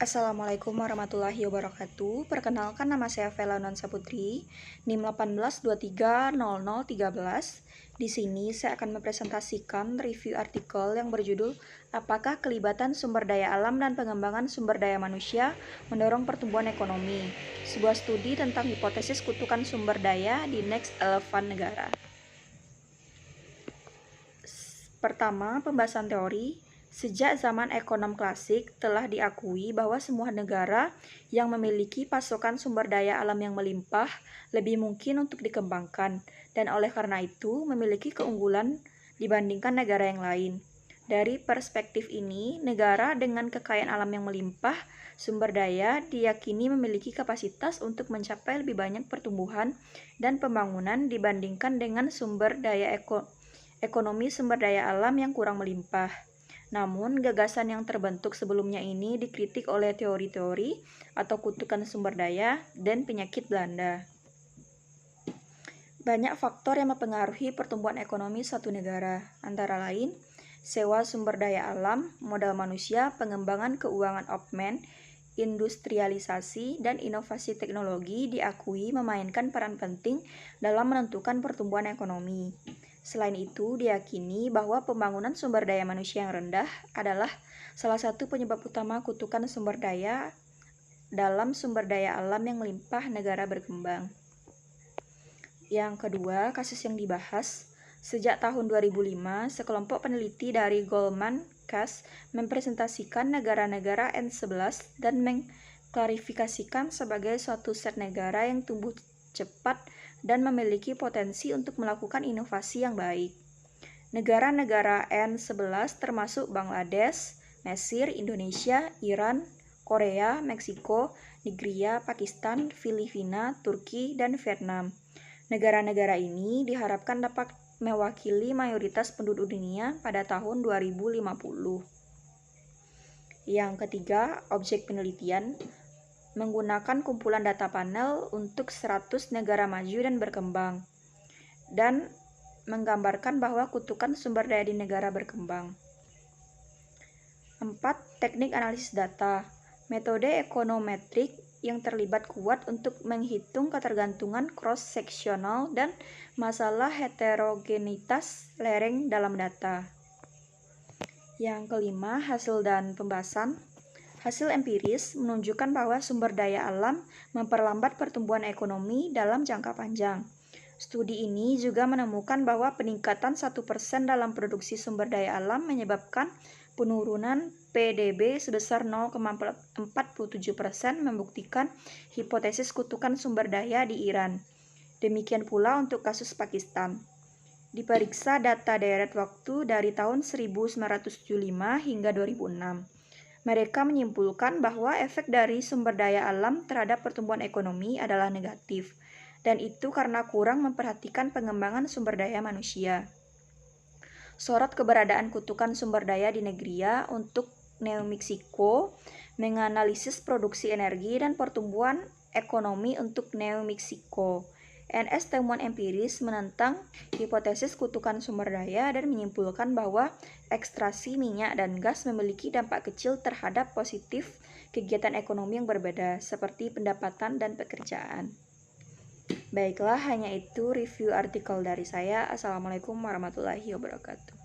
Assalamualaikum warahmatullahi wabarakatuh. Perkenalkan, nama saya Vela Nonsa Putri, NIM 18230013. Di sini saya akan mempresentasikan review artikel yang berjudul Apakah kelibatan sumber daya alam dan pengembangan sumber daya manusia mendorong pertumbuhan ekonomi? Sebuah studi tentang hipotesis kutukan sumber daya di Next Eleven negara. Pertama, pembahasan teori. Sejak zaman ekonom klasik telah diakui bahwa semua negara yang memiliki pasokan sumber daya alam yang melimpah lebih mungkin untuk dikembangkan, dan oleh karena itu memiliki keunggulan dibandingkan negara yang lain. Dari perspektif ini, negara dengan kekayaan alam yang melimpah sumber daya diyakini memiliki kapasitas untuk mencapai lebih banyak pertumbuhan dan pembangunan dibandingkan dengan sumber daya ekonomi sumber daya alam yang kurang melimpah. Namun, gagasan yang terbentuk sebelumnya ini dikritik oleh teori-teori atau kutukan sumber daya dan penyakit Belanda. Banyak faktor yang mempengaruhi pertumbuhan ekonomi suatu negara, antara lain sewa sumber daya alam, modal manusia, pengembangan keuangan augment, industrialisasi, dan inovasi teknologi diakui memainkan peran penting dalam menentukan pertumbuhan ekonomi. Selain itu, diyakini bahwa pembangunan sumber daya manusia yang rendah adalah salah satu penyebab utama kutukan sumber daya dalam sumber daya alam yang melimpah negara berkembang. Yang kedua, kasus yang dibahas. Sejak tahun 2005, sekelompok peneliti dari Goldman Sachs mempresentasikan negara-negara N11 dan mengklarifikasikan sebagai suatu set negara yang tumbuh cepat dan memiliki potensi untuk melakukan inovasi yang baik. Negara-negara N11 termasuk Bangladesh, Mesir, Indonesia, Iran, Korea, Meksiko, Nigeria, Pakistan, Filipina, Turki, dan Vietnam. Negara-negara ini diharapkan dapat mewakili mayoritas penduduk dunia pada tahun 2050. Yang ketiga, objek penelitian. Menggunakan kumpulan data panel untuk 100 negara maju dan berkembang, dan menggambarkan bahwa kutukan sumber daya di negara berkembang. 4. Teknik analisis data. Metode ekonometrik yang terlibat kuat untuk menghitung ketergantungan cross-seksional dan masalah heterogenitas lereng dalam data. Yang kelima, hasil dan pembahasan. Hasil empiris menunjukkan bahwa sumber daya alam memperlambat pertumbuhan ekonomi dalam jangka panjang. Studi ini juga menemukan bahwa peningkatan 1% dalam produksi sumber daya alam menyebabkan penurunan PDB sebesar 0,47%, membuktikan hipotesis kutukan sumber daya di Iran. Demikian pula untuk kasus Pakistan. Diperiksa data deret waktu dari tahun 1975 hingga 2006. Mereka menyimpulkan bahwa efek dari sumber daya alam terhadap pertumbuhan ekonomi adalah negatif, dan itu karena kurang memperhatikan pengembangan sumber daya manusia. Sorot keberadaan kutukan sumber daya di Nigeria untuk New Mexico, menganalisis produksi energi dan pertumbuhan ekonomi untuk New Mexico. NS temuan empiris menentang hipotesis kutukan sumber daya dan menyimpulkan bahwa ekstraksi minyak dan gas memiliki dampak kecil terhadap positif kegiatan ekonomi yang berbeda, seperti pendapatan dan pekerjaan. Baiklah, hanya itu review artikel dari saya. Assalamualaikum warahmatullahi wabarakatuh.